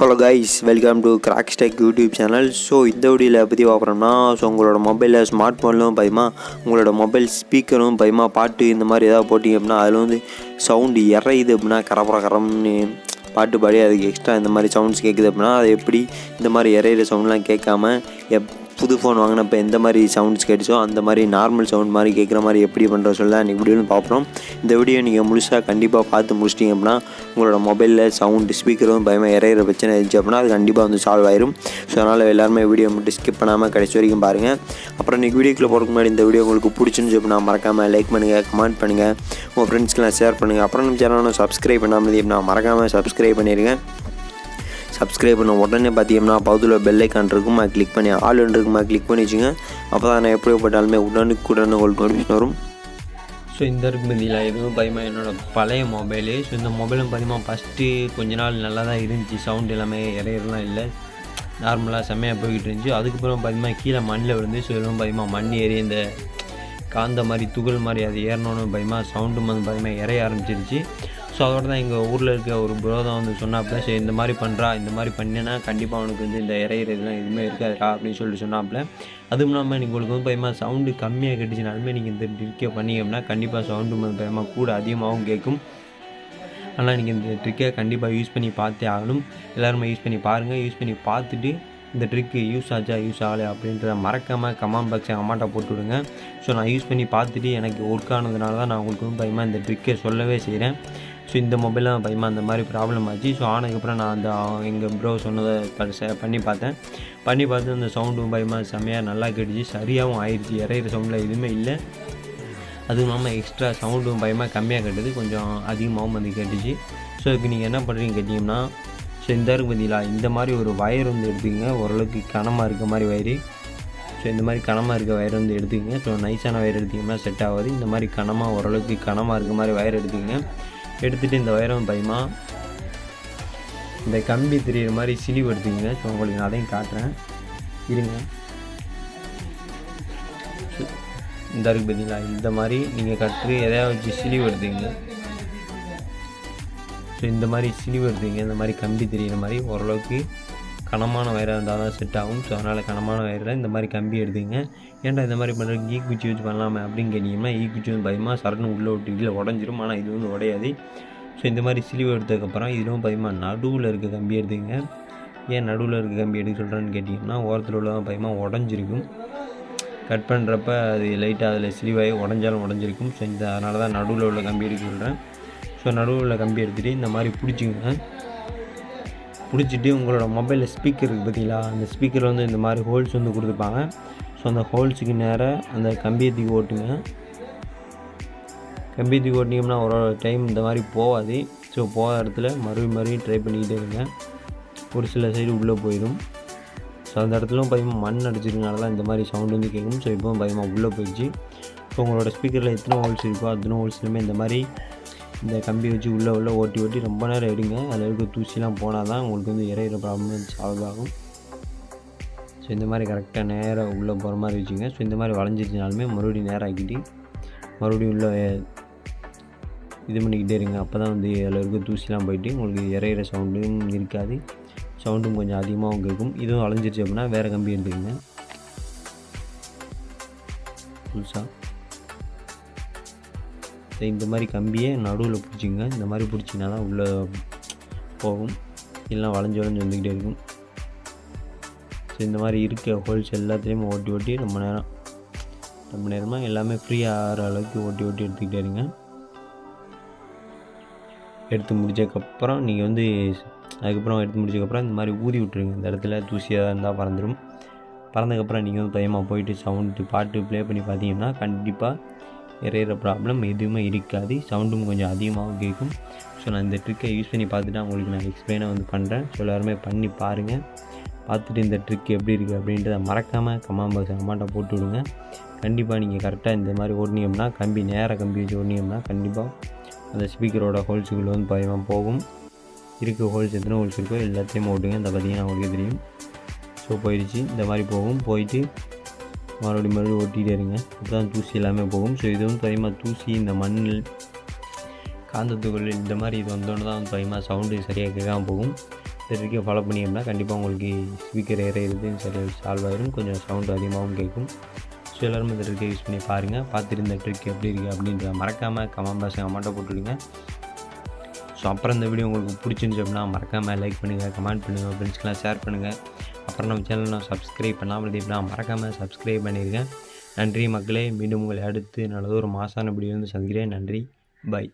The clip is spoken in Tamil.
Hello guys, welcome to Crackz Tech YouTube channel. So இந்த வீடியோல பத்தி பார்க்கறோம்னா உங்களோட மொபைல்ல ஸ்மார்ட் போன்லயும் பைமா உங்களோட மொபைல் ஸ்பீக்கரும் பைமா பாட்டு இந்த மாதிரி ஏதாவது போடிங்க அப்படினா அதுல வந்து சவுண்ட் எறையுது அப்படினா கரபரன்னு பாட்டு பாடி அதுக்கு எக்ஸ்ட்ரா இந்த மாதிரி சவுண்ட்ஸ் கேக்குது அப்படினா அது எப்படி இந்த மாதிரி எறையிற சவுண்ட்லாம் கேட்காம புது ஃபோன் வாங்கினப்போ எந்த மாதிரி சவுண்ட்ஸ் கேட்டுச்சோ அந்த மாதிரி நார்மல் சவுண்ட் மாதிரி கேட்குற மாதிரி எப்படி பண்ணுற சொல்ல இன்றைக்கி வீடியோன்னு பார்ப்போம். இந்த வீடியோ நீங்கள் முழுசாக கண்டிப்பாக பார்த்து முடிச்சிட்டிங்க அப்படின்னா உங்களோட மொபைலில் சவுண்டு ஸ்பீக்கரும் பயமாக இறையிற பிரச்சனை இருந்துச்சு அப்படின்னா அது கண்டிப்பாக வந்து சால்வ் ஆயிரும். ஸோ அதனால் எல்லாருமே வீடியோ மட்டும் ஸ்கிப் பண்ணாமல் கடைசி வரைக்கும் பாருங்கள். அப்புறம் இன்றைக்கி வீடியோக்குள்ளே போகிறதுக்கு முன்னாடி இந்த வீடியோ உங்களுக்கு பிடிச்சிருந்துச்சு அப்படின்னா மறக்காமல் லைக் பண்ணுங்கள், கமெண்ட் பண்ணுங்கள், உங்கள் ஃப்ரெண்ட்ஸ்க்கெலாம் ஷேர் பண்ணுங்கள். அப்புறம் நம்ம சேனலும் சப்ஸ்கிரைப் பண்ணாமல் அப்படின்னா மறக்காமல் சப்ஸ்கிரைப் பண்ணிடுங்க. சப்ஸ்கிரைப் பண்ண உடனே பார்த்தீங்கன்னா பக்கத்தில் பெல் ஐக்கான் இருக்கும், அது கிளிக் பண்ணி ஆல் இருக்குமா கிளிக் பண்ணி வச்சுங்க. அப்போ தான் நான் எப்படி போட்டாலுமே உடனுக்குடன் உங்களுக்கு நோட்டிஃபிகேஷன் வரும். ஸோ இந்த இருக்கு பதிலா எதுவும் பயமா என்னோடய பழைய மொபைலு. ஸோ இந்த மொபைலும் பார்த்தீங்கன்னா ஃபஸ்ட்டு கொஞ்ச நாள் நல்லா தான் இருந்துச்சு, சவுண்ட் எல்லாமே இறையெல்லாம் இல்லை, நார்மலாக செம்மையாக போய்கிட்டு இருந்துச்சு. அதுக்கப்புறம் பார்த்தீங்கன்னா கீழே மண்ணில் விழுந்து ஸோ எதுவும் பயமாக மண் ஏறி இந்த காந்த மாதிரி துகள் மாதிரி அது ஏறணுன்னு பயமாக சவுண்டும் வந்து பயமாக இறைய ஆரம்பிச்சிருச்சு. ஸோ அதோட தான் எங்கள் ஊரில் இருக்க ஒரு ப்ரோ தான் வந்து சொன்னாப்புல, சரி இந்த மாதிரி பண்ணுறா, இந்த மாதிரி பண்ணினா கண்டிப்பாக அவனுக்கு வந்து இந்த இறையிறதுலாம் எதுவுமே இருக்காதுக்கா அப்படின்னு சொல்லிட்டு சொன்னாப்புல. அதுவும் இல்லாமல் நீங்கள் உங்களுக்கு வந்து பயமாக சவுண்டு கம்மியாக கேட்டுச்சுனாலுமே நீங்கள் இந்த ட்ரிக்கை பண்ணிங்கன்னா கண்டிப்பாக சவுண்டு வந்து பயமாக கூட அதிகமாகவும் கேட்கும். ஆனால் நீங்கள் இந்த ட்ரிக்கை கண்டிப்பாக யூஸ் பண்ணி பார்த்தே ஆகணும். எல்லாருமே யூஸ் பண்ணி பாருங்கள். யூஸ் பண்ணி பார்த்துட்டு இந்த ட்ரிக்கு யூஸ் ஆச்சா யூஸ் ஆகலை அப்படின்றத மறக்காமல் கமெண்ட் பாக்ஸை அம்மாட்ட போட்டு விடுங்க. ஸோ நான் யூஸ் பண்ணி பார்த்துட்டு எனக்கு ஒர்க் ஆனதுனால தான் நான் உங்களுக்கு வந்து பயமாக இந்த ட்ரிக்கை சொல்லவே செய்கிறேன். ஸோ இந்த மொபைலாம் பயமாக அந்த மாதிரி ப்ராப்ளம் ஆச்சு. ஸோ ஆனதுக்கப்புறம் நான் அந்த எங்கள் ப்ரோ சொன்னதை பண்ணி பார்த்து அந்த சவுண்டும் பயமாக செம்மையாக நல்லா கேட்டுச்சு, சரியாகவும் ஆயிடுச்சு, இறையிற சவுண்டில் எதுவுமே இல்லை. அதுவும் இல்லாமல் எக்ஸ்ட்ரா சவுண்டும் பயமாக கம்மியாக கேட்டது, கொஞ்சம் அதிகமாகவும் வந்து கேட்டுச்சு. ஸோ இதுக்கு நீங்கள் என்ன பண்ணுறீங்க கேட்டிங்கன்னா, ஸோ இந்த இருக்கு பார்த்தீங்களா, இந்த மாதிரி ஒரு வயர் வந்து எடுத்துக்கங்க, ஓரளவுக்கு கனமாக இருக்க மாதிரி வயரு. ஸோ இந்த மாதிரி கனமாக இருக்க வயர் வந்து எடுத்துக்கங்க. ஸோ நைஸான வயர் எடுத்திங்கன்னா செட் ஆகாது. இந்த மாதிரி ஓரளவுக்கு கனமாக இருக்க மாதிரி வயர் எடுத்துக்கங்க. எடுத்துகிட்டு இந்த வயரம் பயமாக இந்த கம்பி தெரியிற மாதிரி சிலிவு எடுத்துக்கங்க. ஸோ உங்களுக்கு நான் அதையும் காட்டுறேன் இருங்க. இந்த இருக்கு பார்த்தீங்களா, இந்த மாதிரி நீங்கள் கட்டு எதையாவது வச்சு சிலிவு எடுத்துக்கங்க. ஸோ இந்த மாதிரி சிலிவு எடுத்துக்கங்க. இந்த மாதிரி கம்பி தெரியிற மாதிரி ஓரளவுக்கு கனமான வயராக இருந்தால் தான் செட் ஆகும். ஸோ அதனால் கனமான வயரில் இந்த மாதிரி கம்பி எடுத்துங்க. ஏன்டா இந்த மாதிரி பண்ணுறதுக்கு ஈக்குச்சி வச்சு பண்ணலாமே அப்படின்னு கேட்டிங்கன்னா, ஈக்குச்சி வந்து பயமாக சரன்னு உள்ளே விட்டு இதில் உடஞ்சிரும். ஆனால் இது வந்து உடையாது. ஸோ இந்த மாதிரி சிலிவு எடுத்ததுக்கப்புறம் இதிலும் பயமாக நடுவில் இருக்க கம்பி எடுத்துங்க. ஏன் நடுவில் இருக்க கம்பி எடுக்க சொல்கிறேன்னு கேட்டிங்கன்னா, ஓரத்தில் உள்ள பயமாக உடஞ்சிருக்கும், கட் பண்ணுறப்ப அது லைட்டாக அதில் சிலிவாகி உடஞ்சாலும் உடஞ்சிருக்கும். ஸோ அதனால தான் நடுவில் உள்ள கம்பி எடுக்க சொல்கிறேன். ஸோ நடுவில் உள்ள கம்பி எடுத்துகிட்டு இந்த மாதிரி பிடிச்சிங்க. பிடிச்சிட்டு உங்களோட மொபைலில் ஸ்பீக்கர் இருக்குது பார்த்தீங்களா, அந்த ஸ்பீக்கரில் வந்து இந்த மாதிரி ஹோல்ஸ் வந்து கொடுத்துருப்பாங்க. ஸோ அந்த ஹோல்ஸுக்கு நேராக அந்த கம்பியத்துக்கு ஓட்டுங்க. கம்பியத்துக்கு ஓட்டினோம்னா ஒரு டைம் இந்த மாதிரி போகாது. ஸோ போகாத இடத்துல மறுபடியும் ட்ரை பண்ணிக்கிட்டே இருங்க. ஒரு சில சைடு உள்ளே போயிடும். ஸோ அந்த இடத்துலையும் பயமாக மண் அடிச்சிருக்கனால தான் இந்த மாதிரி சவுண்டு வந்து கேட்கும். ஸோ இப்போவும் பயமாக உள்ளே போயிடுச்சு. ஸோ உங்களோட ஸ்பீக்கரில் எத்தனை ஹோல்ஸ் இருக்கோ அத்தனை ஹோல்ஸ்லையுமே இந்த மாதிரி இந்த கம்பி வச்சு உள்ளே ஓட்டி ரொம்ப நேரம் எடுங்க. அதில் இருக்க தூசிலாம் போனால் தான் உங்களுக்கு வந்து இறையிற ப்ராப்ளம் சால்வ் ஆகும். ஸோ இந்த மாதிரி கரெக்டாக நேராக உள்ளே போகிற மாதிரி வச்சுங்க. ஸோ இந்த மாதிரி வளைஞ்சிருச்சுனாலுமே மறுபடியும் நேரம் ஆக்கிட்டு மறுபடியும் உள்ளே இது பண்ணிக்கிட்டே இருங்க. அப்போ தான் வந்து அதில் இருக்க தூசிலாம் போயிட்டு உங்களுக்கு இறையிற சவுண்டும் இருக்காது, சவுண்டும் கொஞ்சம் அதிகமாகவும் கேட்கும். இதுவும் வளைஞ்சிருச்சு அப்படின்னா வேறு கம்பி எடுத்துக்கங்க புதுசாக. இந்த மாதிரி கம்பியை நடுவில் பிடிச்சிங்க. இந்த மாதிரி பிடிச்சிங்கன்னா தான் உள்ளே போகும், இல்லைனா வளைஞ்சி வந்துக்கிட்டே இருக்கும். ஸோ இந்த மாதிரி இருக்க ஹோல்ஸ் எல்லாத்துலேயுமே ஓட்டி ரொம்ப நேரமாக எல்லாமே ஃப்ரீ ஆகிற அளவுக்கு ஓட்டி எடுத்துக்கிட்டே இருங்க. எடுத்து முடிச்சதுக்கப்புறம் நீங்கள் வந்து எடுத்து முடிச்சதுக்கப்புறம் இந்த மாதிரி ஊதி விட்டுருங்க. இந்த இடத்துல தூசியாக இருந்தால் பறந்துடும். பறந்ததுக்கப்புறம் நீங்கள் வந்து பயமாக போயிட்டு சவுண்டு பாட்டு ப்ளே பண்ணி பார்த்தீங்கன்னா கண்டிப்பாக இறையிற ப்ராப்ளம் எதுவுமே இருக்காது, சவுண்டும் கொஞ்சம் அதிகமாகவும் கேட்கும். ஸோ நான் இந்த ட்ரிக்கை யூஸ் பண்ணி பார்த்துட்டு உங்களுக்கு நான் எக்ஸ்பிளைனாக வந்து பண்ணுறேன். ஸோ எல்லாருமே பண்ணி பாருங்கள். பார்த்துட்டு இந்த ட்ரிக் எப்படி இருக்குது அப்படின்றத மறக்காமல் கமெண்ட் பாக்ஸ் அம்மாட்ட போட்டு விடுங்க. கண்டிப்பாக நீங்கள் கரெக்டாக இந்த மாதிரி ஓட்டினீங்கன்னா கம்பி கம்பி வச்சு ஓட்டினீங்கன்னா கண்டிப்பாக அந்த ஸ்பீக்கரோட ஹோல்ஸுக்குள்ளே வந்து பயமாக போகும். இருக்க ஹோல்ஸ் எத்தனை ஹோல்ஸ் இருக்கோ எல்லாத்தையும் ஓட்டுங்க. இந்த பார்த்தீங்கன்னா உங்களுக்கு தெரியும். ஸோ போயிடுச்சு. இந்த மாதிரி போயிட்டு மறுபடியும் ஓட்டிகிட்டே இருங்க. அப்போ தான் தூசி எல்லாமே போகும். ஸோ இது வந்து பயமாக தூசி இந்த மண்ணில் காந்தத்துகள் இந்த மாதிரி இது வந்தோன்னு தான் பயமாக சவுண்டு சரியாக கேட்காமல் போகும். ட்ரிக்கை ஃபாலோ பண்ணிங்கன்னா கண்டிப்பாக உங்களுக்கு ஸ்பீக்கர் எறையிறது சரி சால்வ் ஆயிரும். கொஞ்சம் சவுண்டு அதிகமாகவும் கேட்கும். ஸோ எல்லோரும் இந்த ட்ரிக்கை யூஸ் பண்ணி பாருங்கள். பார்த்துட்டு இந்த ட்ரிக் எப்படி இருக்குது அப்படின்ற மறக்காமல் கமெண்ட் பாக்ஸில் கமெண்ட்டை போட்டுவிடுங்க. ஸோ அப்புறம் இந்த வீடியோ உங்களுக்கு பிடிச்சிருந்துச்சு அப்படின்னா மறக்காமல் லைக் பண்ணுங்கள், கமெண்ட் பண்ணுங்கள், ஃப்ரெண்ட்ஸ்க்கெலாம் ஷேர் பண்ணுங்கள். அப்புறம் நம்ம சேனலை நான் சப்ஸ்கிரைப் பண்ணாமல் இருந்தீங்கன்னா மறக்காமல் சப்ஸ்கிரைப் பண்ணியிருக்கேன். நன்றி மக்களே. மீண்டும் உங்களை அடுத்து நல்லது ஒரு மாசான வீடியோ வந்து சந்திக்கிறேன். நன்றி. பை.